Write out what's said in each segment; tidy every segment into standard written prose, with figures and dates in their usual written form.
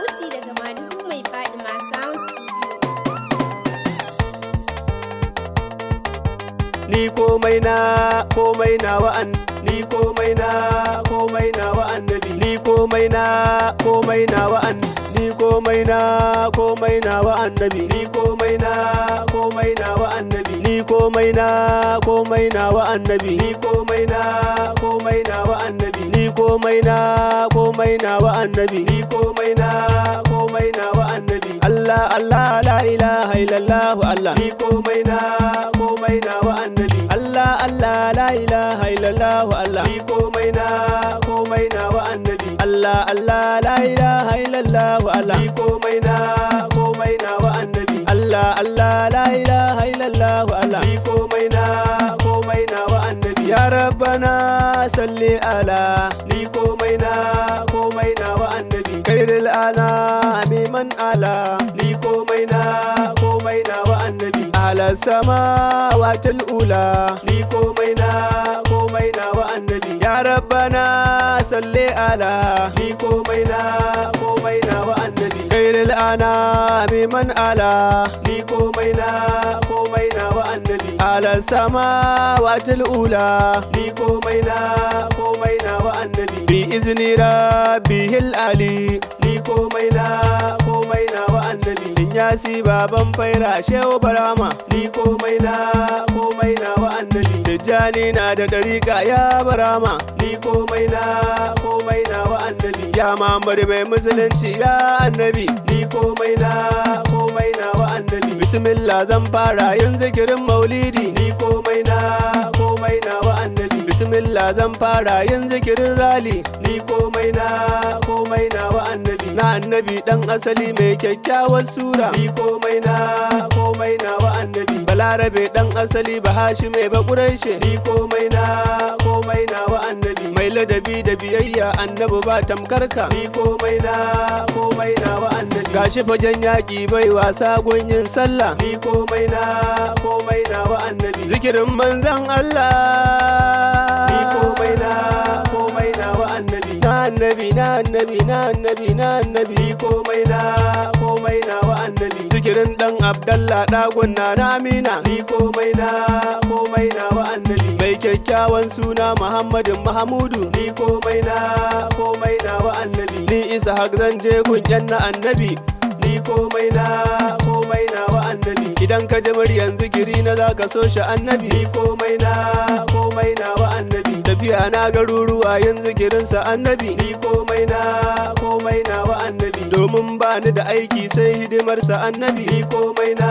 Sauti daga Madugu Mai Fadima Sound Studio. Ni komai na wa'an, ni komai na annabi, ni komai na wa'an, ni komai na wa'an nabi, ni komai na wa'an nabi, ni komai na wa'an nabi, ni komai na wa'an nabi, ni komai na wa'an nabi, ni komai na wa'an nabi. Allah Allah la ilaha illallah Allah, ni komai na wa'an nabi. Allah Allah la ilaha illallah Allah, ni komai na wa'an nabi. Allah Allah la ilaha illallah Allah, ni komai na wa'an nabi. Allah Allah la ilaha illallah Allah, ni komai na wa'an nabi. Ya Rabbana salli ala, ni komai na wa'an nabi. Khairul anami man ala, ni komai na wa'an nabi. Ala samawatil ula, ni komai na wa'an nabi. Ya Rabbana salli ala, ni komai na wa'an nabi. Khairul anami man ala, ni komai na wa'an nabi. Ala samawatil ula, ni komai na wa'an nabi. Bi izni rabbihil ali, ni komai na wa'an nabi. Inyasi baban faira shehu barama, ni komai na wa'an nabi. Tijjani na da dariƙa ya barama, ni komai na wa'an nabi. Ya Muhammad mai musulunci ya annabi, ni komai na wa'an nabi. Bismillah zan fara yin zikirin maulidi, ni komai na wa'an nabi. Bismillah zan fara yin zikirin rali, ni komai na wa'an nabi. Na annabi dan asali mai kyakkyawar sura, ni komai na wa'an nabi. Balarabe dan asali bahashi mai bakuraishe, ni komai na wa'an nabi. Mai ladabi da biyayya annabi ba tamkarka, ni komai na wa'an nabi. Gashi fagen yaƙi bai wasa gunyin sallah, ni komai na wa'an nabi. Zikirin manzan Allah, ni komai na wa'an nabi. Na annabi ni komai na wa'an nabi. Zikirin dan Abdallah dagun na Amina, ni komai na wa'an nabi. Mai kyakkyawan suna Muhammadin Mahamudu, ni komai na wa'an nabi. Ni Ishaq zan je gunyan na annabi, ni komai na wa'an nabi. Idan ka ji muryan zikiri na zaka so shi annabi, ni komai na wa'an nabi. Tafiya na garuruwa yin zikirinsa annabi, ni komai na wa'an nabi. Domin ba ni da aiki sai hidimarsa annabi, ni komai na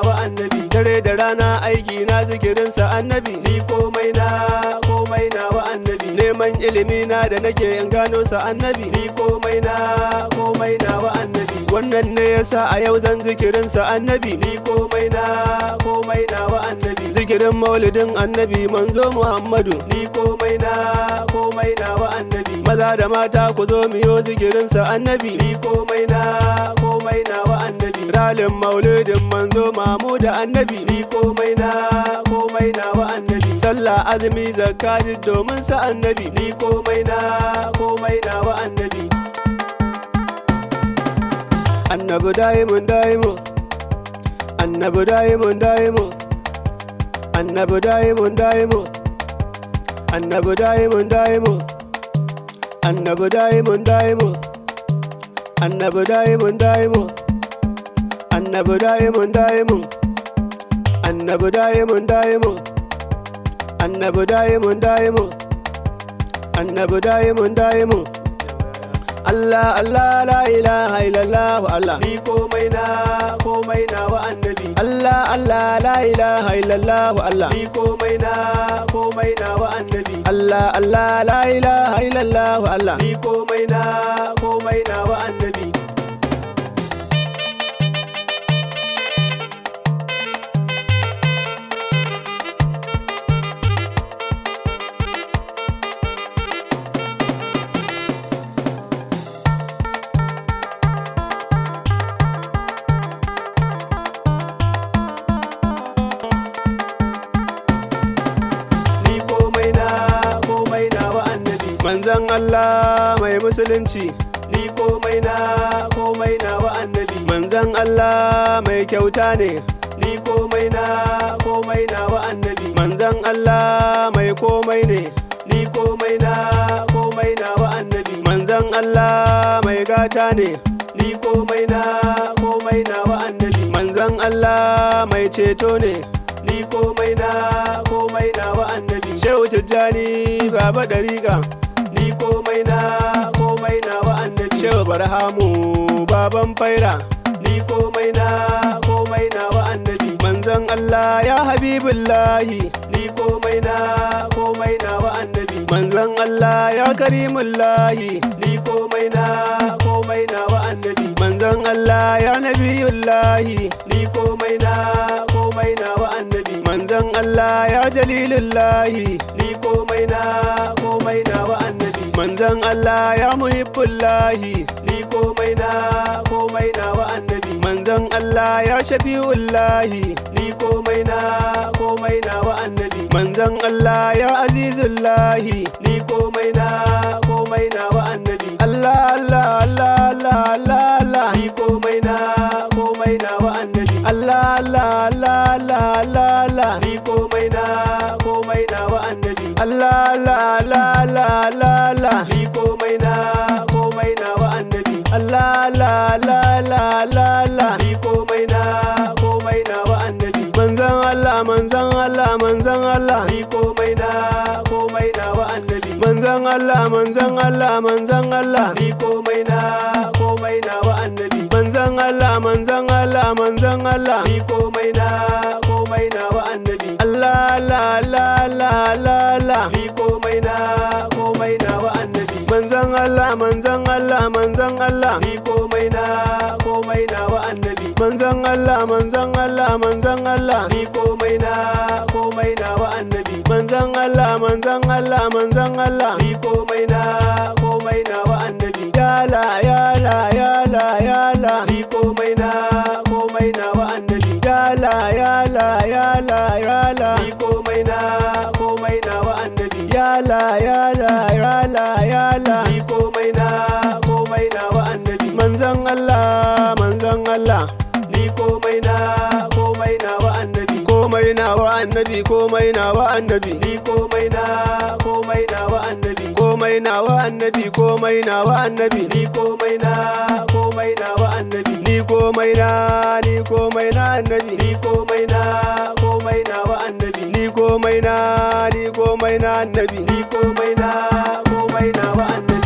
wa'an nabi. Dare da rana aiki na zikirinsa annabi, ni komai na wa'an nabi. Neman ilimi na da nake in gano sa annabi, ni komai na wa'an nabi. Wannan ne yasa a yau zan zikirinsa annabi, ni komai na wa'an nabi. Zikirin maulidin annabi manzo Muhammadu, ni komai na wa'an nabi. Maza da mata ku zo miyo zikirinsa annabi, ni komai na wa'an nabi. Ralin maulidin manzo Mahmud annabi, ni komai na wa'an nabi. Sallah azumi zakati domin sa annabi, ni komai na wa'an nabi. Annabi daimun, annabi daimun, annabi daimun, annabi daimun, annabi daimun, annabi daimun, annabi daimun, annabi daimun, annabi daimun, annabi daimun. Allah Allah la ilaha illallah Allah, ni komai na wa'an nabi. Allah Allah la ilaha illallah Allah, ni komai na wa'an nabi. Allah Allah la ilaha illallah Allah, ni komai na wa'an nabi. Manzan Allah mai musulunci, ni ni komai na wa annabi. Manzon Allah mai kyauta ne, ni komai na wa annabi. Manzon Allah mai komai ne, ni komai na wa annabi. Manzon Allah mai gata ne, ni komai na wa annabi. Manzon Allah mai ceto ne, ni komai na wa annabi. Shehu Tijjani Baba Dariga, ni komai na wa annabi. Shehu Barhamu Baban Faira, ni komai na wa annabi. Manzon Allah ya Habibullahi, ni komai na wa annabi. Manzon Allah ya Karimullahi, ni komai na wa annabi. Manzon Allah ya Nabiyullahi, ni komai na wa annabi. Manzon Allah ya Jalilullahi, ni komai na wa annabi. Manzon Allah ya Muhibbullahi, ni komai na wa annabi. Manzon Allah ya Shafi'ullahi, ni komai na wa annabi. Manzon Allah ya Azizullahi, ni komai na wa annabi. Allah Allah Allah Allah Allah Allah, ni komai na wa annabi. Allah Allah Allah Allah Allah Allah, ni komai na wa annabi. Allah Allah Allah Allah Allah Allah, ni komai na wa annabi. Allah Allah Allah Allah Allah Allah, ni komai na wa annabi. Manzon Allah manzon Allah manzon Allah, ni komai na wa annabi. Manzon Allah manzon Allah manzon Allah, ni komai na wa annabi. Manzon Allah manzon Allah manzon Allah, ni komai na wa annabi. Allah Allah Allah Allah Allah Allah, ni komai na wa annabi. Manzon Allah manzon Allah manzon Allah, ni komai na wa annabi. Manzon Allah manzon Allah manzon Allah, ni komai na wa annabi. Manzon Allah manzon Allah manzon Allah, ni komai na wa annabi. Ya la ya la ya la ya la, ni komai na wa annabi. Ya la ya la ya la ya la, ni komai na wa annabi. Ya la ya la ya la ya la, ni komai na wa annabi. Manzon Allah manzon Allah, ni komai na wa annabi. Komai na wa annabi, komai na wa annabi, ni komai na wa annabi. Komai na wa annabi, komai na wa annabi, ni komai na wa annabi. Ni komai na annabi, ni komai na wa annabi. Ni komai na annabi, ni komai na wa annabi.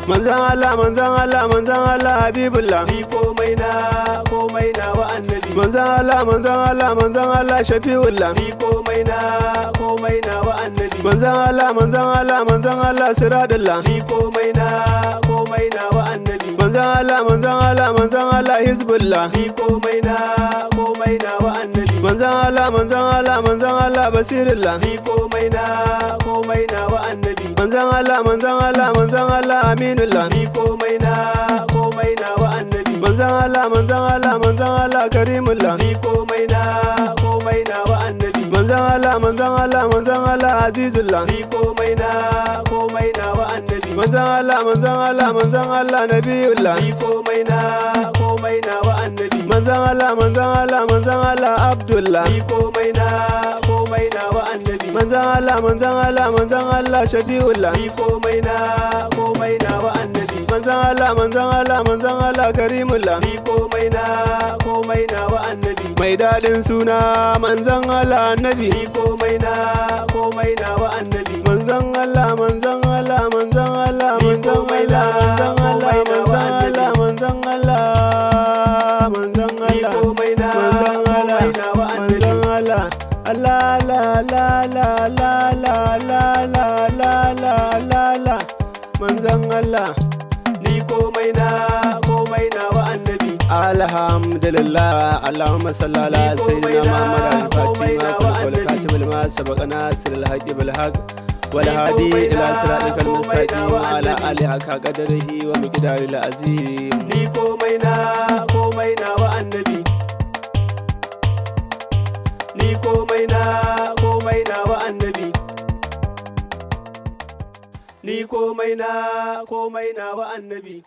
Manzon Allah manzon Allah manzon Allah Habibullah, ni komai na wa annabi. Manzon Allah manzon Allah manzon Allah Shafi'ullah, ni komai na wa annabi. Manzon Allah manzon Allah manzon Allah Siradullah, ni komai na wa annabi. Manzon Allah manzon Allah manzon Allah Hizbullah, ni komai na wa annabi. Manzon Allah manzon Allah manzon Allah Basirullah, ni komai na wa annabi. Manzon Allah manzon Allah manzon Allah Aminullah, ni komai na wa annabi. Manzon Allah manzon Allah manzon Allah Karimullah, ni komai na wa annabi. Manzon Allah manzon Allah manzon Allah Azizullah, ni komai na wa annabi. Manzon Allah manzon Allah manzon Allah Nabiyullah, ni komai na wa annabi. Manzon Allah manzon Allah manzon Allah Abdullah, ni komai na wa annabi. Manzon Allah manzon Allah manzon Allah Shafi'ullah, ni komai na wa annabi. Manzon Allah manzon Allah manzon Allah Karimullah, ni komai na wa annabi. Mai dadin suna manzon Allah annabi, ni komai na wa annabi. Manzon Allah manzon Allah manzon Allah manzon Allah manzon Allah manzon Allah manzon Allah manzon Allah Allah la la la la la la la la la la la manzon Allah, ni komai na wa annabi. alhamdulillah Allahumma salli ala sayyidina Muhammad al-Fatih wal khatib lima sabaqa nasir al-haqq bil haqq wal hadi ila siratikal mustaqim ala alihi haqqa qadarihi wa miqdaril azim. Ni komai na wa annabi, ni komai na wa annabi, ni komai na wa annabi.